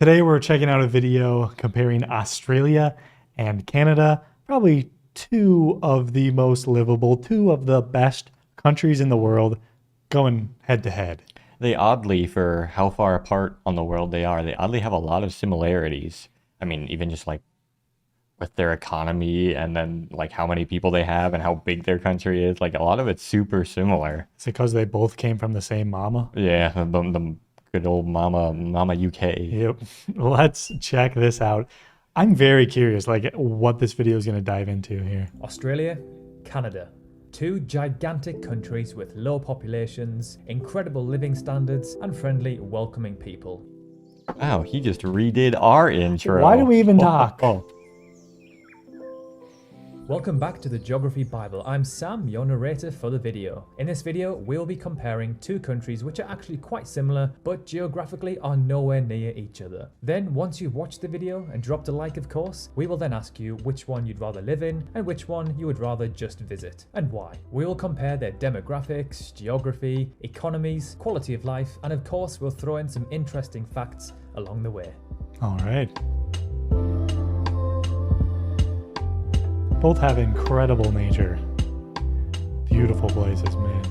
Today we're checking out a video comparing Australia and Canada, probably two of the most livable, two of the best countries in the world, going head to head. They oddly, for how far apart on the world they are, they oddly have a lot of similarities. I mean, even just like with their economy and then like how many people they have and how big their country is, like a lot of it's super similar. It's because they both came from the same mama. Yeah, the good old mama UK. Yep. Let's check this out. I'm very curious, like what this video is going to dive into here. Australia, Canada. Two gigantic countries with low populations, incredible living standards, and friendly, welcoming people. Wow, he just redid our intro. Why do we even talk? Welcome back to the Geography Bible. I'm Sam, your narrator for the video. In this video, we'll be comparing two countries which are actually quite similar, but geographically are nowhere near each other. Then, once you've watched the video and dropped a like, of course, we will then ask you which one you'd rather live in and which one you would rather just visit, and why. We will compare their demographics, geography, economies, quality of life, and of course, we'll throw in some interesting facts along the way. All right. Both have incredible nature. Beautiful places, man.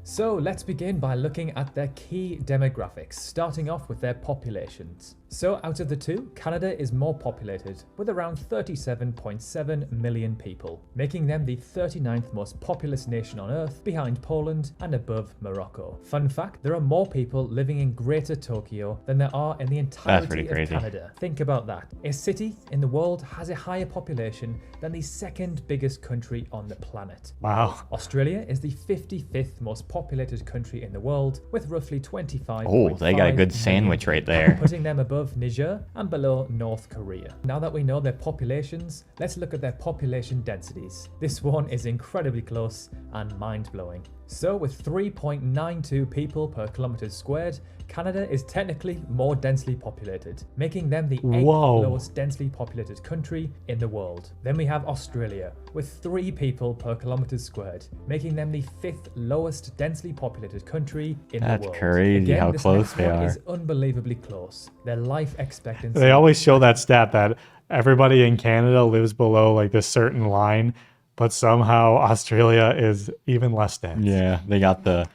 So let's begin by looking at their key demographics, starting off with their populations. So out of the two, Canada is more populated, with around 37.7 million people, making them the 39th most populous nation on Earth, behind Poland and above Morocco. Fun fact, there are more people living in Greater Tokyo than there are in the entirety of Canada. Think about that. A city in the world has a higher population than the second biggest country on the planet. Wow. Australia is the 55th most populated country in the world, with roughly 25. Oh, they got a good sandwich right there. Putting them above Niger and below North Korea. Now that we know their populations, let's look at their population densities. This one is incredibly close and mind-blowing. So with 3.92 people per kilometer squared, Canada is technically more densely populated, making them the 8th lowest densely populated country in the world. Then we have Australia, with 3 people per kilometer squared, making them the 5th lowest densely populated country in the world. That's crazy. Again, how this close they are. Is unbelievably close. Their life expectancy. They always show that stat that everybody in Canada lives below like this certain line, but somehow Australia is even less dense. Yeah, they got the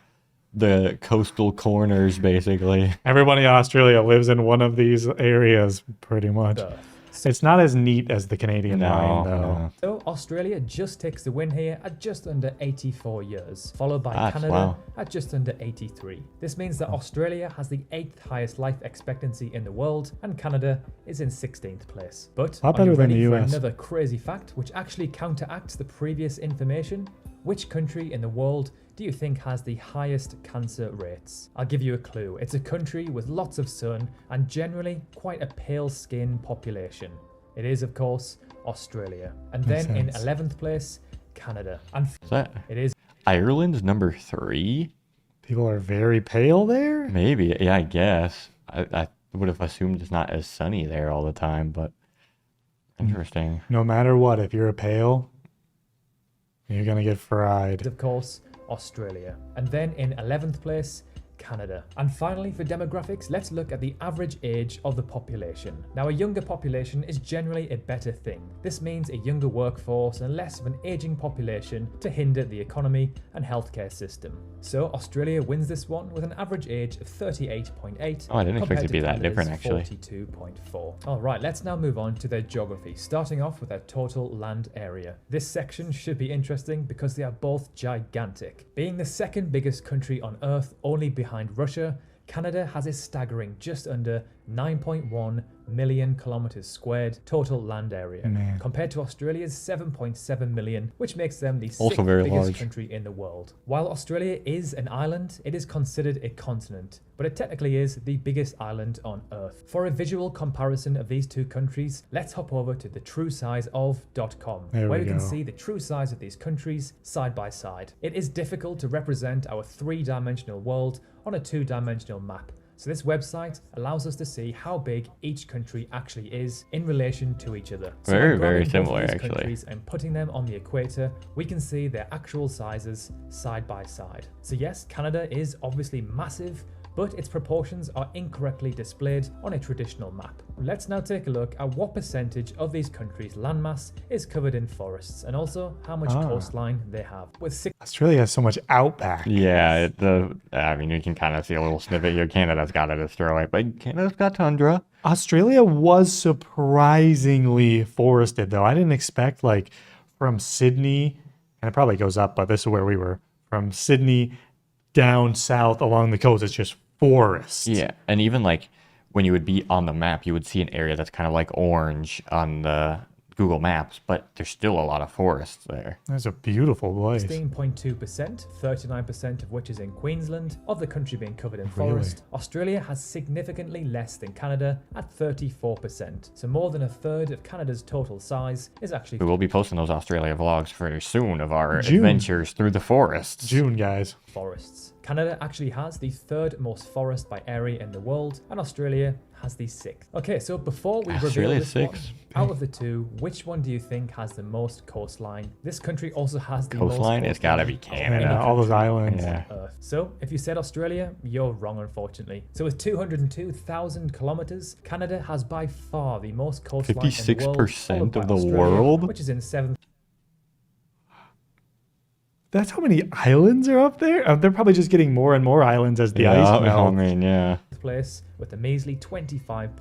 coastal corners basically. Everybody in Australia lives in one of these areas pretty much. It's not as neat as the Canadian line, though. No. So Australia just takes the win here at just under 84 years, followed by Canada at just under 83. This means that Australia has the 8th highest life expectancy in the world, and Canada is in 16th place. But a lot better than the for US. Another crazy fact, which actually counteracts the previous information? Which country in the world do you think has the highest cancer rates? I'll give you a clue. It's a country with lots of sun and generally quite a pale skin population. It is, of course, Australia. And then in 11th place, Canada. And it is Ireland's number 3? People are very pale there? Maybe, yeah, I guess. I would have assumed it's not as sunny there all the time, but interesting. No matter what, if you're a pale, you're gonna get fried. Of course, Australia. And then in 11th place, Canada. And finally, for demographics, let's look at the average age of the population. Now, a younger population is generally a better thing. This means a younger workforce and less of an aging population to hinder the economy and healthcare system. So Australia wins this one with an average age of 38.8. Oh, I didn't expect it to be that different, actually. 42.4. All right, let's now move on to their geography, starting off with their total land area. This section should be interesting because they are both gigantic. Being the second biggest country on Earth, only behind Russia, Canada has a staggering just under 9.1 million kilometers squared total land area, compared to Australia's 7.7 million, which makes them the 6th biggest country in the world. While Australia is an island, it is considered a continent, but it technically is the biggest island on Earth. For a visual comparison of these two countries, let's hop over to the truesizeof.com, where we can see the true size of these countries side by side. It is difficult to represent our 3-dimensional world on a 2-dimensional map, so this website allows us to see how big each country actually is in relation to each other. So very similar, actually. And putting them on the equator, we can see their actual sizes side by side. So yes, Canada is obviously massive, but its proportions are incorrectly displayed on a traditional map. Let's now take a look at what percentage of these countries' landmass is covered in forests, and also how much coastline they have. With Australia has so much outback. Yeah, I mean, you can kind of see a little snippet here. Canada's got to destroy it, but Canada's got tundra. Australia was surprisingly forested, though. I didn't expect, like, from Sydney, and it probably goes up, but this is where we were. From Sydney down south along the coast, it's just forest. Yeah, and even like when you would be on the map, you would see an area that's kind of like orange on the Google Maps, but there's still a lot of forests there. That's a beautiful place. 16.2%, 39% of which is in Queensland, of the country being covered in forest. Australia has significantly less than Canada at 34%. So more than a third of Canada's total size is actually... We will be posting those Australia vlogs very soon of our June. adventures through the forests. June, guys. forests. Canada actually has the third most forest by area in the world, and Australia has the sixth. Okay, so before we reveal Australia's this one, sixth. out of the two, which one do you think has the most coastline? This country also has the Coastline? most It's gotta be coastline Canada. of any All those country islands. on Yeah. Earth. So if you said Australia, you're wrong, unfortunately. So with 202,000 kilometers, Canada has by far the most coastline in the world, 56% followed by of the Australia, world? which is in seventh That's how many islands are up there? They're probably just getting more and more islands as the Yeah, ice I melts. mean, yeah. place with a measly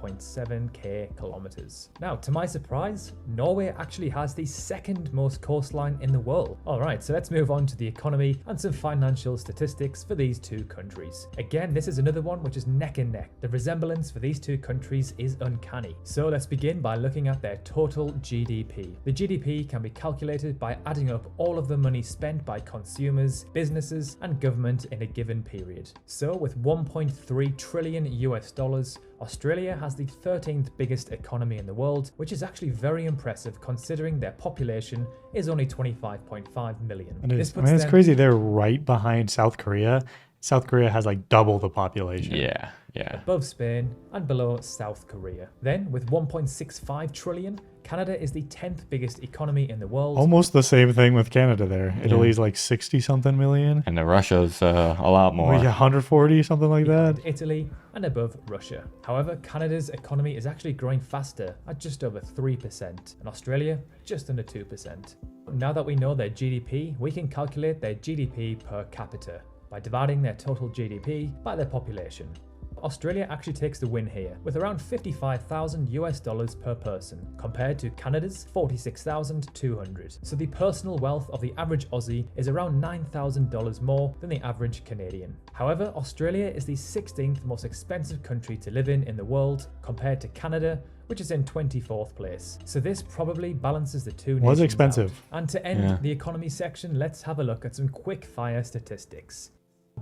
25.7k kilometers. Now, to my surprise, Norway actually has the second most coastline in the world. Alright, so let's move on to the economy and some financial statistics for these two countries. Again, this is another one which is neck and neck. The resemblance for these two countries is uncanny. So let's begin by looking at their total GDP. The GDP can be calculated by adding up all of the money spent by consumers, businesses, and government in a given period. So with 1.3 trillion US dollars, Australia has the 13th biggest economy in the world, which is actually very impressive considering their population is only 25.5 million. It is. This I puts mean, it's them crazy. They're right behind South Korea. South Korea has like double the population. Yeah, yeah. above Spain and below South Korea. Then, with 1.65 trillion, Canada is the 10th biggest economy in the world. Almost the same thing with Canada there. Italy's like 60 something million. And the Russia's a lot more. Yeah, 140, something like that. behind Italy and above Russia. However, Canada's economy is actually growing faster at just over 3%, and Australia just under 2%. Now that we know their GDP, we can calculate their GDP per capita by dividing their total GDP by their population. Australia actually takes the win here, with around 55,000 US dollars per person, compared to Canada's 46,200. So the personal wealth of the average Aussie is around $9,000 more than the average Canadian. However, Australia is the 16th most expensive country to live in the world, compared to Canada, which is in 24th place. So this probably balances the two nations Was expensive. out. And to end Yeah. the economy section, let's have a look at some quick fire statistics.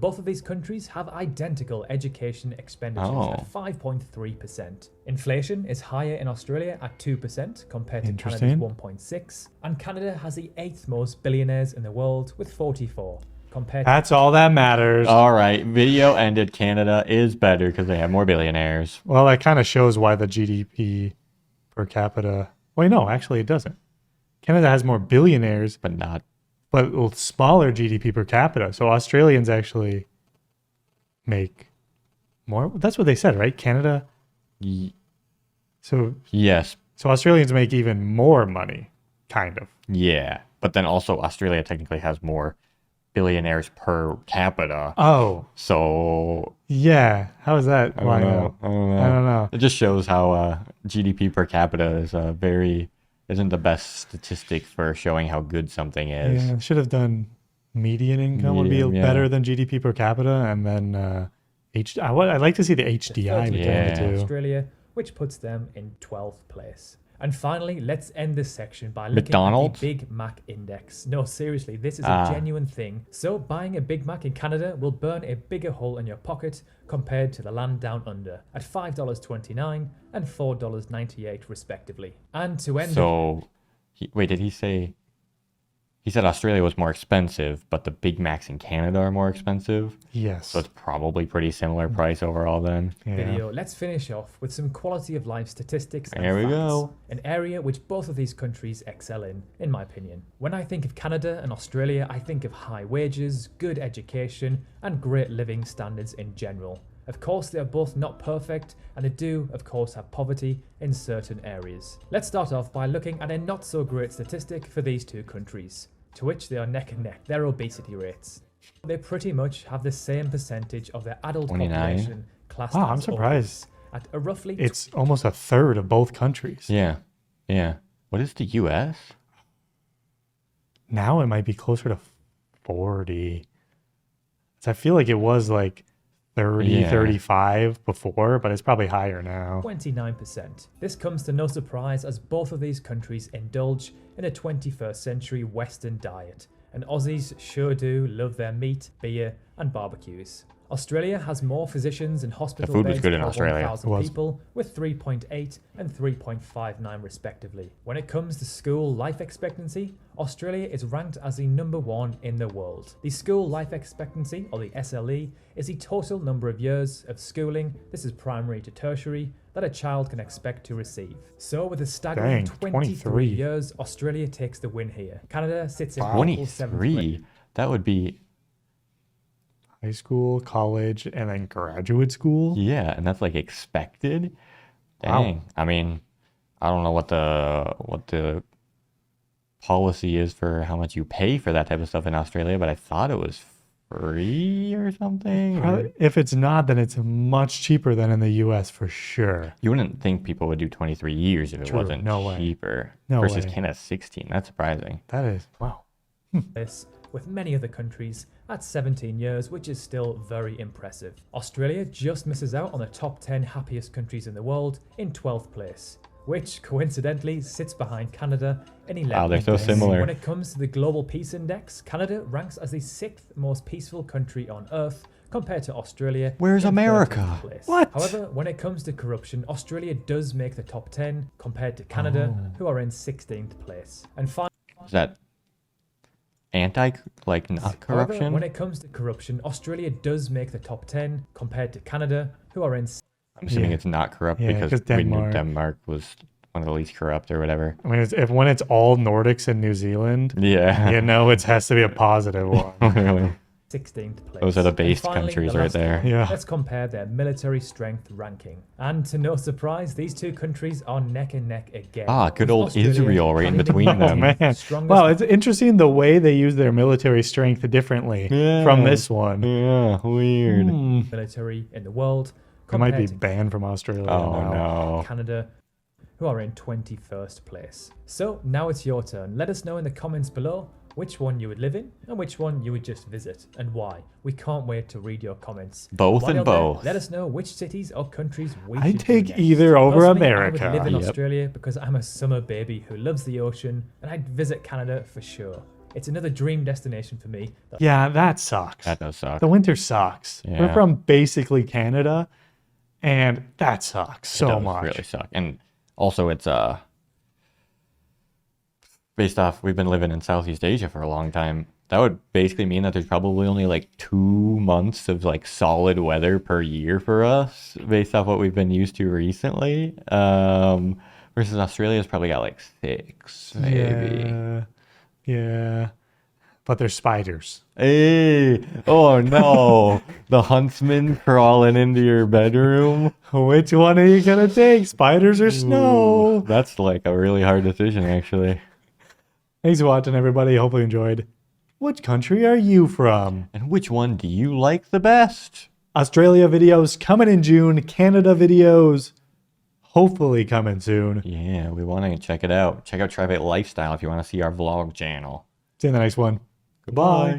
Both of these countries have identical education expenditures at 5.3%. Inflation is higher in Australia at 2% compared to Canada's Interesting. 1.6%, and Canada has the 8th most billionaires in the world with 44, compared That's all that matters. All right, video ended. Canada is better because they have more billionaires. Well, that kind of shows why the GDP per capita. Wait, no, actually, it doesn't. Canada has more billionaires, But not. but smaller GDP per capita. So Australians actually make more. That's what they said, right? Canada. So Yes. Australians make even more money, kind of. Yeah. But then also, Australia technically has more billionaires per capita. Oh, So yeah. How is that? I don't know. I don't know. I don't know. It just shows how GDP per capita is isn't the best statistic for showing how good something is. Yeah, should have done median income would be Median, yeah. better than GDP per capita, and then I'd like to see the HDI between Yeah. the two. Australia, which puts them in 12th place. And finally, let's end this section by looking McDonald's? at the Big Mac Index. No, seriously, this is a genuine thing. So buying a Big Mac in Canada will burn a bigger hole in your pocket compared to the land down under at $5.29 and $4.98 respectively. And to end So, wait, did he say? He said Australia was more expensive, but the Big Macs in Canada are more expensive. Yes. So it's probably pretty similar price overall then. Yeah. video, let's finish off with some quality of life statistics and There we facts, go. an area which both of these countries excel in my opinion. When I think of Canada and Australia, I think of high wages, good education, and great living standards in general. Of course, they are both not perfect, and they do, of course, have poverty in certain areas. Let's start off by looking at a not so great statistic for these two countries, to which they are neck and neck, their obesity rates. They pretty much have the same percentage of their adult 29. population classed Wow, I'm as surprised. obese at a roughly It's almost a third of both countries. Yeah. Yeah. What is the US? Now it might be closer to 40. So I feel like it was like 30, Yeah. 35 before, but it's probably higher now. 29%. This comes to no surprise as both of these countries indulge in a 21st century Western diet, and Aussies sure do love their meat, beer, and barbecues. Australia has more physicians and hospital food was beds good in per Australia. 1,000 It was. people, with 3.8 and 3.59 respectively. When it comes to school life expectancy, Australia is ranked as the number 1 in the world. The school life expectancy, or the SLE, is the total number of years of schooling, this is primary to tertiary, that a child can expect to receive. So with a staggering Dang, 23 23. years, Australia takes the win here. Canada sits in Wow. equal 7th place. 23. That would be, High school, college, and then graduate school. yeah, and that's like expected. Wow. Dang. I mean, I don't know what the policy is for how much you pay for that type of stuff in Australia, but I thought it was free or something. Probably- if it's not, then it's much cheaper than in the US for sure. You wouldn't think people would do 23 years if it True, wasn't no way. cheaper. No versus way. Canada 16. That's surprising. That is, wow. This, with many other countries at 17 years, which is still very impressive. Australia just misses out on the top 10 happiest countries in the world in 12th place, which coincidentally sits behind Canada in 11th Wow, they're so place. similar. When it comes to the Global Peace Index, Canada ranks as the 6th most peaceful country on Earth compared to Australia. Where's in America? 13th place. What? However, when it comes to corruption, Australia does make the top 10 compared to Canada, who are in 16th place. And finally, Is that not However, corruption? when it comes to corruption, Australia does make the top 10 compared to Canada, who are in I'm assuming Yeah. it's not corrupt Yeah, because 'cause we knew Denmark- Denmark was one of the least corrupt or whatever. I mean, when it's all Nordics and New Zealand, Yeah. you know, it has to be a positive one. Really. 16th place. Those are the And based finally, countries the right last there. one, Yeah. Let's compare their military strength ranking. And to no surprise, these two countries are neck and neck again. Ah, good with old Australia Israel right in having the between Oh them. man! strongest Wow, it's interesting the way they use their military strength differently from Yeah. this one. Yeah, weird. military in the world It might be compared to banned from Australia Oh now. no. Canada, who are in 21st place. So now it's your turn. Let us know in the comments below which one you would live in and which one you would just visit and why. We can't wait to read your comments. Both While and you're there, both. let us know which cities or countries we I'd should do take next. either over Personally, America. I would live in Yep. Australia because I'm a summer baby who loves the ocean, and I'd visit Canada for sure. It's another dream destination for me. Yeah, that sucks. That does suck. The winter sucks. We're Yeah. from basically Canada, and that sucks It so does much. really suck. And also it's based off we've been living in Southeast Asia for a long time. That would basically mean that there's probably only like 2 months of like solid weather per year for us, based off what we've been used to recently. Versus Australia's probably got like 6, maybe. Yeah. But they're spiders. Hey, oh no, the huntsman crawling into your bedroom. Which one are you gonna take? Spiders or snow? Ooh, that's like a really hard decision, actually. Thanks for watching, everybody. Hope you enjoyed. Which country are you from? And which one do you like the best? Australia videos coming in June. Canada videos hopefully coming soon. Yeah, we want to check it out. Check out TriFate Lifestyle if you want to see our vlog channel. See you in the next one. Goodbye.